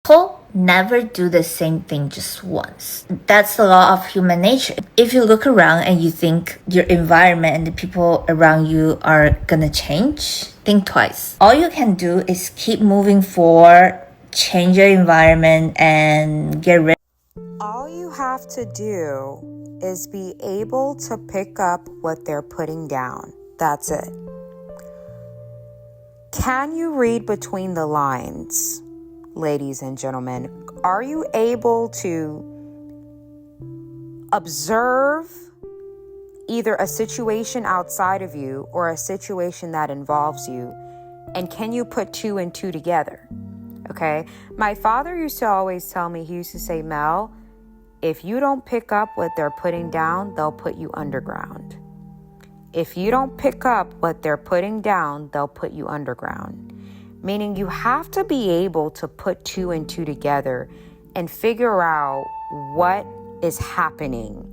People never do the same thing just once. That's the law of human nature. If you look around and you think your environment and the people around you are gonna change, think twice. All you can do is keep moving forward, change your environment, and get rid. All you have to do is be able to pick up what they're putting down. That's it. Can you read between the lines? Ladies and gentlemen, are you able to observe either a situation outside of you or a situation that involves you? And can you put two and two together? Okay. My father used to always tell me, he used to say, Mel, if you don't pick up what they're putting down, they'll put you underground. If you don't pick up what they're putting down, they'll put you underground. Meaning you have to be able to put two and two together and figure out what is happening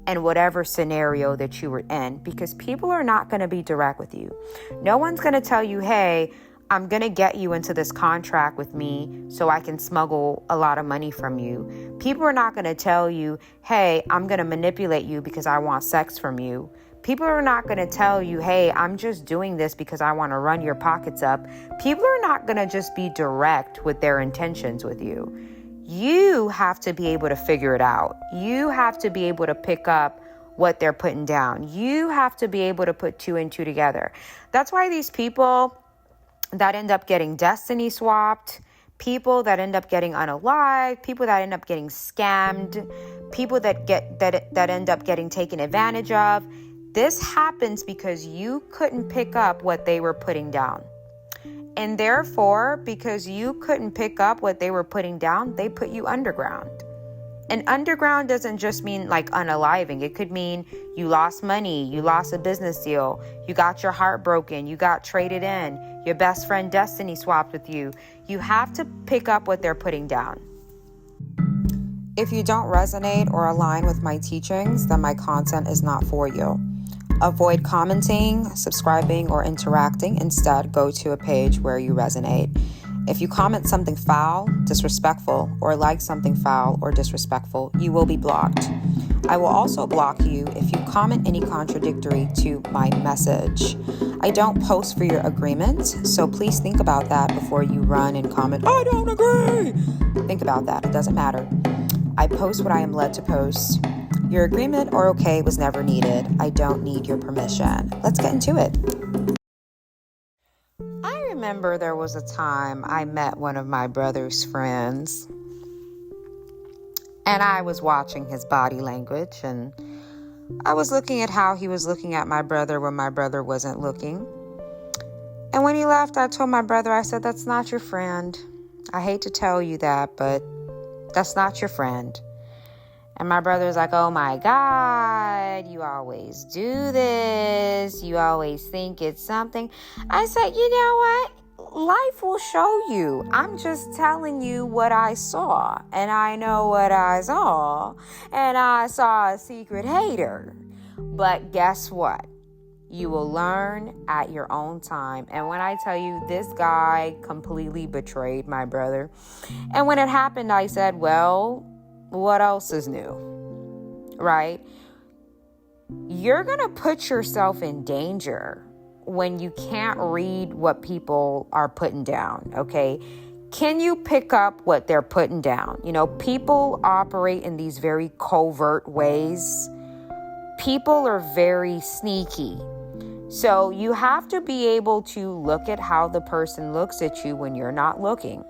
in whatever scenario that you were in, because people are not going to be direct with you. No one's going to tell you, hey, I'm going to get you into this contract with me so I can smuggle a lot of money from you. People are not going to tell you, hey, I'm going to manipulate you because I want sex from you. People are not going to tell you, hey, I'm just doing this because I want to run your pockets up. People are not going to just be direct with their intentions with you. You have to be able to figure it out. You have to be able to pick up what they're putting down. You have to be able to put two and two together. That's why these people that end up getting destiny swapped, people that end up getting unalived, people that end up getting scammed, people that end up getting taken advantage of. This happens because you couldn't pick up what they were putting down. And therefore, because you couldn't pick up what they were putting down, they put you underground. And underground doesn't just mean like unaliving. It could mean you lost money, you lost a business deal, you got your heart broken, you got traded in, your best friend destiny swapped with you. You have to pick up what they're putting down. If you don't resonate or align with my teachings, then my content is not for you. Avoid commenting, subscribing, or interacting. Instead, go to a page where you resonate. If you comment something foul, disrespectful, or like something foul or disrespectful, you will be blocked. I will also block you if you comment any contradictory to my message. I don't post for your agreement, so please think about that before you run and comment, I don't agree. Think about that. It doesn't matter. I post what I am led to post. Your agreement or okay was never needed. I don't need your permission. Let's get into it. I remember there was a time I met one of my brother's friends, and I was watching his body language, and I was looking at how he was looking at my brother when my brother wasn't looking. And when he left, I told my brother, I said, that's not your friend. I hate to tell you that, but that's not your friend. And my brother's like, oh my God, you always do this. You always think it's something. I said, you know what? Life will show you. I'm just telling you what I saw. And I know what I saw. And I saw a secret hater. But guess what? You will learn at your own time. And when I tell you, this guy completely betrayed my brother. And when it happened, I said, well, what else is new, right? You're going to put yourself in danger when you can't read what people are putting down, okay? Can you pick up what they're putting down? You know, people operate in these very covert ways. People are very sneaky. So you have to be able to look at how the person looks at you when you're not looking.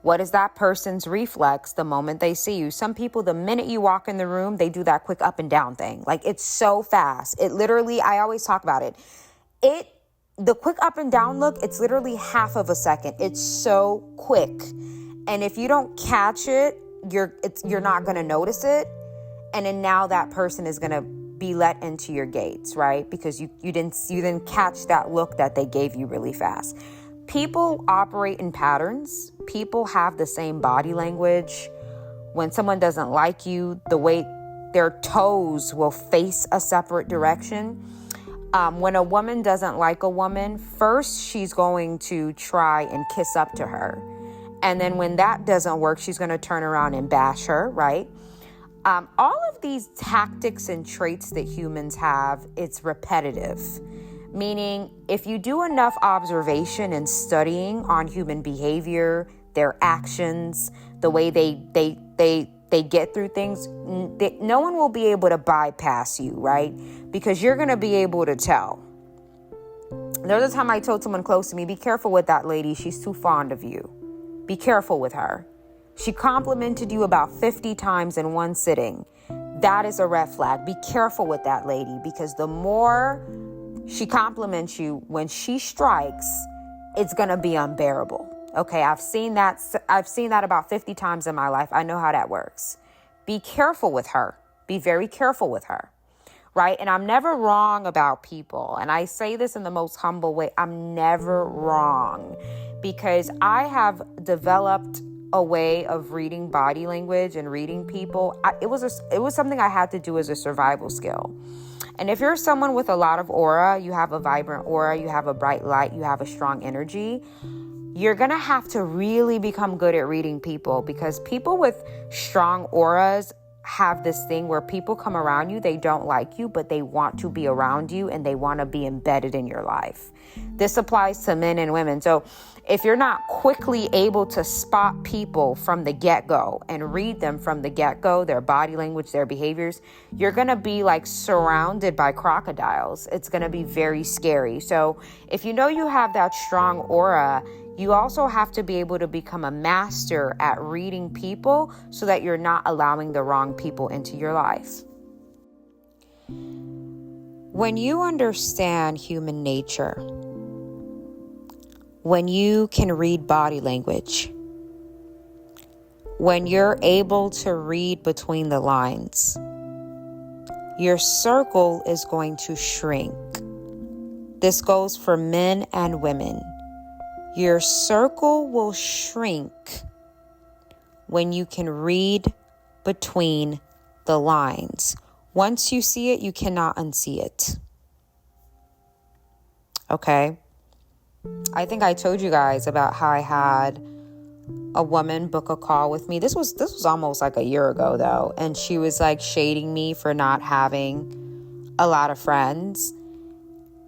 What is that person's reflex the moment they see you? Some people, the minute you walk in the room, they do that quick up and down thing. Like, it's so fast. It literally, I always talk about it. The quick up and down look, it's literally half of a second. It's so quick. And if you don't catch it, you're not going to notice it. And then now that person is going to be let into your gates, right? Because you didn't catch that look that they gave you really fast. People operate in patterns. People have the same body language. When someone doesn't like you, the way their toes will face a separate direction. When a woman doesn't like a woman, first she's going to try and kiss up to her. And then when that doesn't work, she's going to turn around and bash her, right? All of these tactics and traits that humans have, it's repetitive. Meaning, if you do enough observation and studying on human behavior, their actions, the way they get through things, no one will be able to bypass you, right? Because you're going to be able to tell. There was a time I told someone close to me, be careful with that lady. She's too fond of you. Be careful with her. She complimented you about 50 times in one sitting. That is a red flag. Be careful with that lady, because the more she compliments you, when she strikes, it's going to be unbearable. Okay, I've seen that about 50 times in my life. I know how that works. Be careful with her. Be very careful with her. Right? And I'm never wrong about people. And I say this in the most humble way. I'm never wrong, because I have developed a way of reading body language and reading people. It was something I had to do as a survival skill. And if you're someone with a lot of aura, you have a vibrant aura, you have a bright light, you have a strong energy, you're going to have to really become good at reading people, because people with strong auras have this thing where people come around you, they don't like you, but they want to be around you and they want to be embedded in your life. This applies to men and women. So if you're not quickly able to spot people from the get-go and read them from the get-go, their body language, their behaviors, you're going to be like surrounded by crocodiles. It's going to be very scary. So if you know you have that strong aura, you also have to be able to become a master at reading people so that you're not allowing the wrong people into your life. When you understand human nature, when you can read body language, when you're able to read between the lines, your circle is going to shrink. This goes for men and women. Your circle will shrink when you can read between the lines. Once you see it, you cannot unsee it. Okay? I think I told you guys about how I had a woman book a call with me. This was almost like a year ago though, and she was like shading me for not having a lot of friends.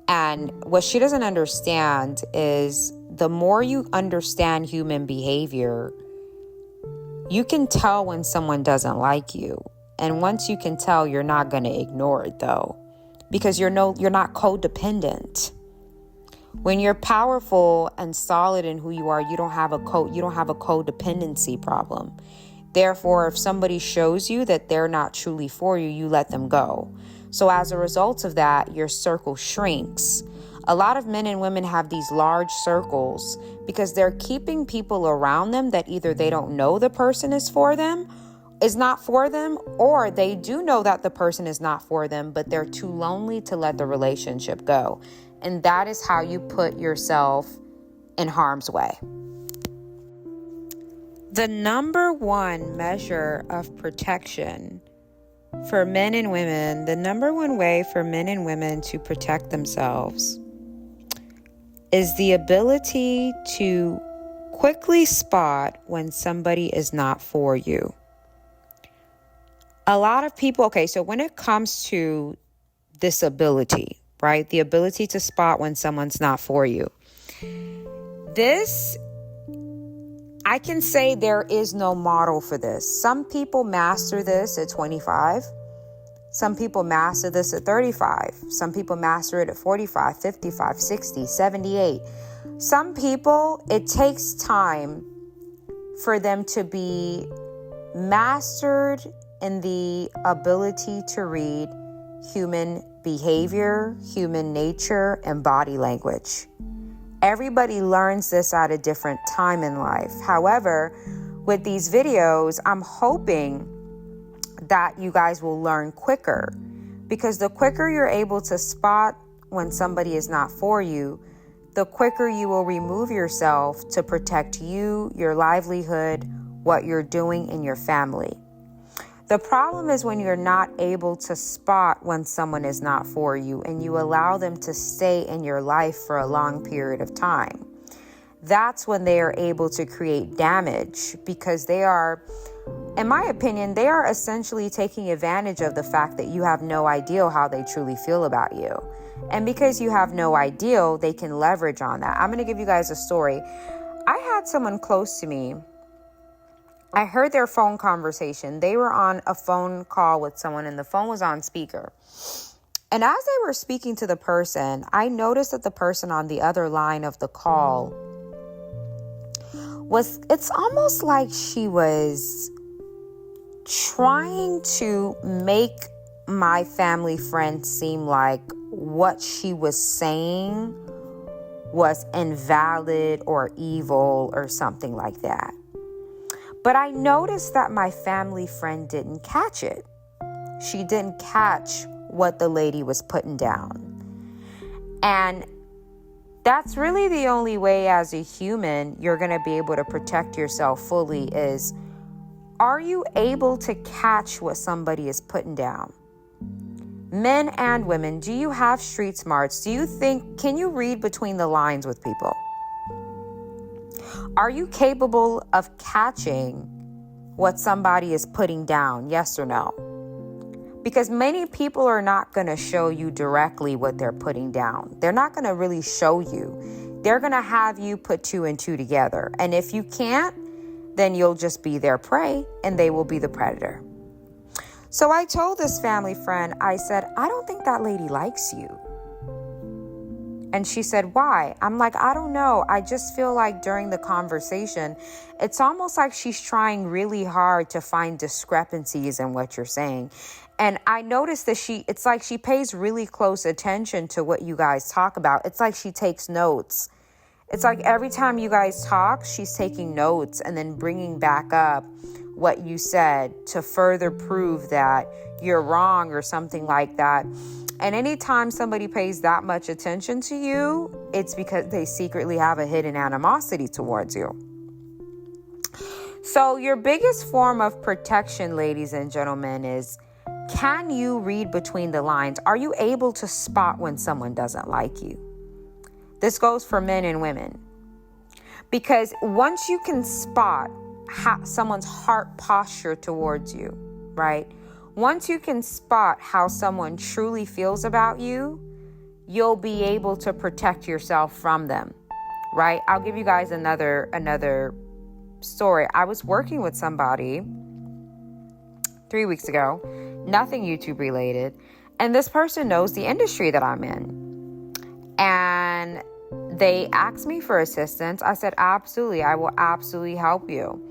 And what she doesn't understand is the more you understand human behavior, you can tell when someone doesn't like you. And once you can tell, you're not going to ignore it though, because you're not codependent. When you're powerful and solid in who you are, you don't have a codependency problem. Therefore, if somebody shows you that they're not truly for you, you let them go. So as a result of that, your circle shrinks. A lot of men and women have these large circles because they're keeping people around them that either they don't know the person is not for them, or they do know that the person is not for them, but they're too lonely to let the relationship go. And that is how you put yourself in harm's way. The number one measure of protection for men and women, the number one way for men and women to protect themselves is the ability to quickly spot when somebody is not for you. A lot of people, okay, so when it comes to this ability, right? The ability to spot when someone's not for you. This, I can say there is no model for this. Some people master this at 25. Some people master this at 35. Some people master it at 45, 55, 60, 78. Some people, it takes time for them to be mastered in the ability to read human behavior, human nature, and body language. Everybody learns this at a different time in life. However, with these videos, I'm hoping that you guys will learn quicker, because the quicker you're able to spot when somebody is not for you, the quicker you will remove yourself to protect you, your livelihood, what you're doing in your family. The problem is when you're not able to spot when someone is not for you and you allow them to stay in your life for a long period of time. that's when they are able to create damage, because they are, in my opinion, they are essentially taking advantage of the fact that you have no idea how they truly feel about you. And because you have no idea, they can leverage on that. I'm going to give you guys a story. I had someone close to me. I heard their phone conversation. They were on a phone call with someone and the phone was on speaker. And as they were speaking to the person, I noticed that the person on the other line of the call it's almost like she was trying to make my family friend seem like what she was saying was invalid or evil or something like that. But I noticed that my family friend didn't catch it. She didn't catch what the lady was putting down. And that's really the only way as a human you're going to be able to protect yourself fully is, are you able to catch what somebody is putting down? Men and women, do you have street smarts? Can you read between the lines with people? Are you capable of catching what somebody is putting down? Yes or no? Because many people are not going to show you directly what they're putting down. They're not going to really show you. They're going to have you put 2 and 2 together. And if you can't, then you'll just be their prey and they will be the predator. So I told this family friend, I said, I don't think that lady likes you. And she said, why? I'm like, I don't know. I just feel like during the conversation, it's almost like she's trying really hard to find discrepancies in what you're saying. And I noticed that it's like she pays really close attention to what you guys talk about. It's like she takes notes. It's like every time you guys talk, she's taking notes and then bringing back up what you said to further prove that you're wrong or something like that. And anytime somebody pays that much attention to you, it's because they secretly have a hidden animosity towards you. So your biggest form of protection, ladies and gentlemen, is, can you read between the lines? Are you able to spot when someone doesn't like you? This goes for men and women. Because once you can spot someone's heart posture towards you, right? Once you can spot how someone truly feels about you, you'll be able to protect yourself from them, right? I'll give you guys another story. I was working with somebody 3 weeks ago, nothing YouTube related, and this person knows the industry that I'm in. And they asked me for assistance. I said, absolutely, I will absolutely help you.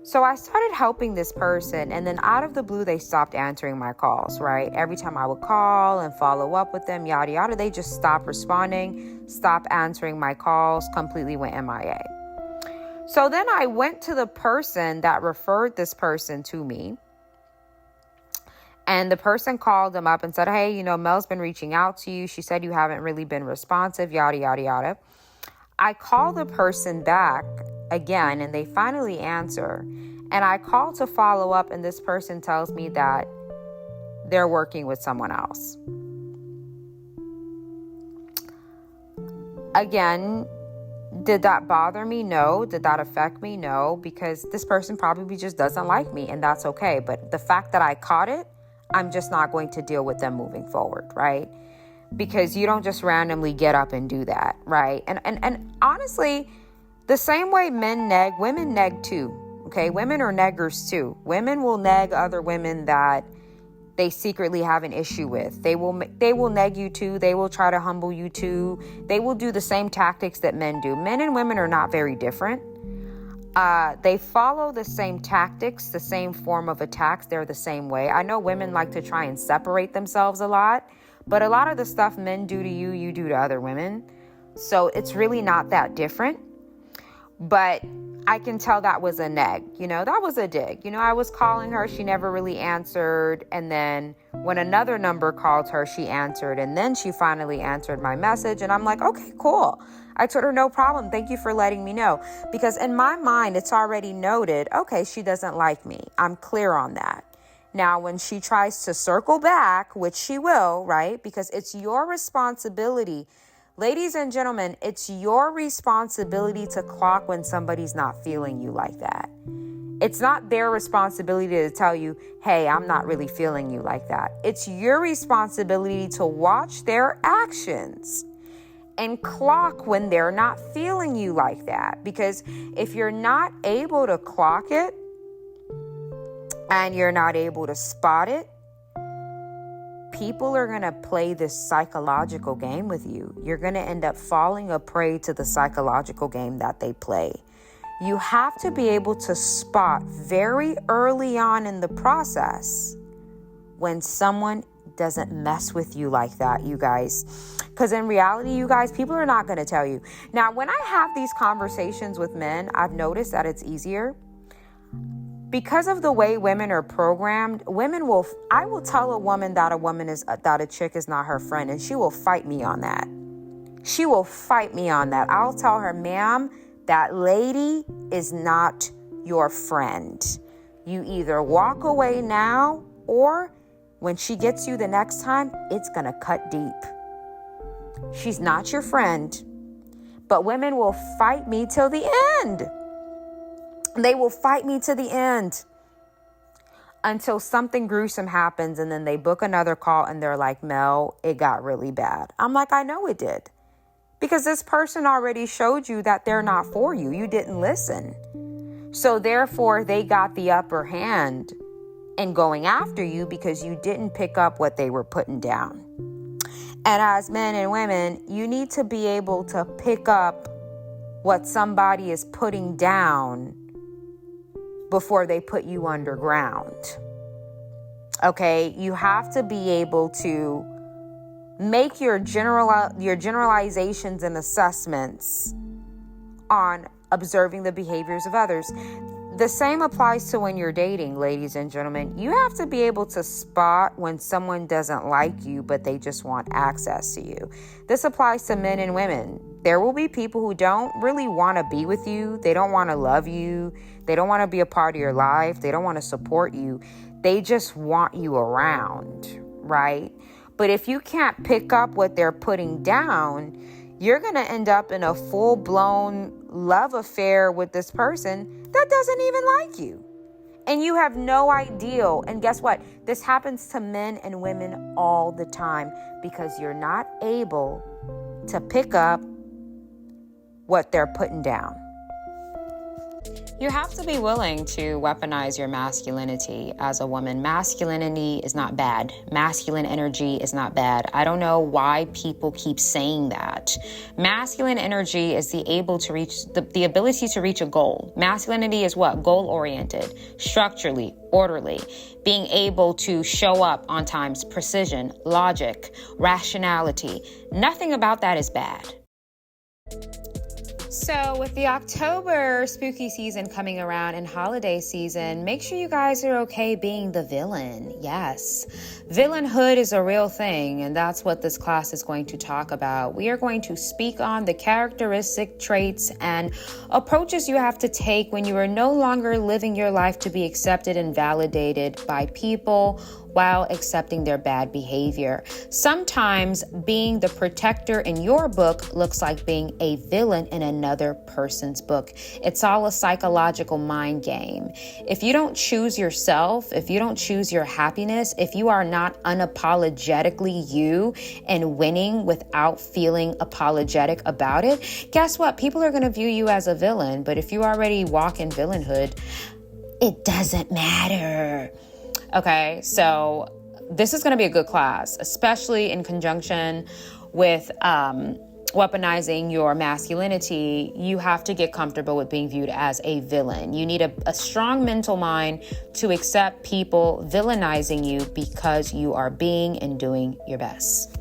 So I started helping this person, and then out of the blue, they stopped answering my calls, right? Every time I would call and follow up with them, yada, yada, they just stopped responding, stopped answering my calls, completely went MIA. So then I went to the person that referred this person to me, and the person called them up and said, hey, Mel's been reaching out to you. She said you haven't really been responsive, yada, yada, yada. I called the person back again, and they finally answer. And I call to follow up, and this person tells me that they're working with someone else. Again, did that bother me? No. Did that affect me? No, because this person probably just doesn't like me, and that's okay. But the fact that I caught it, I'm just not going to deal with them moving forward, right? Because you don't just randomly get up and do that, right? And honestly, the same way men neg, women neg too, okay? Women are neggers too. Women will neg other women that they secretly have an issue with. They will neg you too. They will try to humble you too. They will do the same tactics that men do. Men and women are not very different. They follow the same tactics, the same form of attacks. They're the same way. I know women like to try and separate themselves a lot, but a lot of the stuff men do to you, you do to other women. So it's really not that different. But I can tell that was a neg, that was a dig. I was calling her, she never really answered. And then when another number called her, she answered. And then she finally answered my message. And I'm like, okay, cool. I told her, no problem. Thank you for letting me know. Because in my mind, it's already noted, okay, she doesn't like me. I'm clear on that. Now, when she tries to circle back, which she will, right? Because it's your responsibility. Ladies and gentlemen, it's your responsibility to clock when somebody's not feeling you like that. It's not their responsibility to tell you, hey, I'm not really feeling you like that. It's your responsibility to watch their actions and clock when they're not feeling you like that. Because if you're not able to clock it and you're not able to spot it, people are going to play this psychological game with you. You're going to end up falling a prey to the psychological game that they play. You have to be able to spot very early on in the process when someone doesn't mess with you like that, you guys. Because in reality, you guys, people are not going to tell you. Now, when I have these conversations with men, I've noticed that it's easier. Because of the way women are programmed, I will tell a woman that a chick is not her friend, and she will fight me on that. She will fight me on that. I'll tell her, ma'am, that lady is not your friend. You either walk away now, or when she gets you the next time, it's going to cut deep. She's not your friend. But women will fight me till the end. They will fight me to the end until something gruesome happens, and then they book another call and they're like, Mel, it got really bad. I'm like, I know it did. Because this person already showed you that they're not for you. You didn't listen. So therefore, they got the upper hand in going after you because you didn't pick up what they were putting down. And as men and women, you need to be able to pick up what somebody is putting down before they put you underground. Okay, you have to be able to make your generalizations and assessments on observing the behaviors of others. The same applies to when you're dating, ladies and gentlemen. You have to be able to spot when someone doesn't like you, but they just want access to you. This applies to men and women. There will be people who don't really want to be with you. They don't want to love you. They don't want to be a part of your life. They don't want to support you. They just want you around, right? But if you can't pick up what they're putting down, you're going to end up in a full-blown love affair with this person that doesn't even like you. And you have no idea. And guess what? This happens to men and women all the time because you're not able to pick up what they're putting down. You have to be willing to weaponize your masculinity as a woman. Masculinity is not bad. Masculine energy is not bad. I don't know why people keep saying that. Masculine energy is the ability to reach a goal. Masculinity is what? Goal-oriented, structurally, orderly, being able to show up on time's precision, logic, rationality. Nothing about that is bad. So with the October spooky season coming around and holiday season, make sure you guys are okay being the villain. Yes, villainhood is a real thing, and that's what this class is going to talk about. We are going to speak on the characteristic traits and approaches you have to take when you are no longer living your life to be accepted and validated by people while accepting their bad behavior. Sometimes being the protector in your book looks like being a villain in another person's book. It's all a psychological mind game. If you don't choose yourself, if you don't choose your happiness, if you are not unapologetically you and winning without feeling apologetic about it, guess what? People are going to view you as a villain. But if you already walk in villainhood, it doesn't matter. Okay, so this is going to be a good class, especially in conjunction with weaponizing your masculinity. You have to get comfortable with being viewed as a villain. You need a strong mental mind to accept people villainizing you because you are being and doing your best.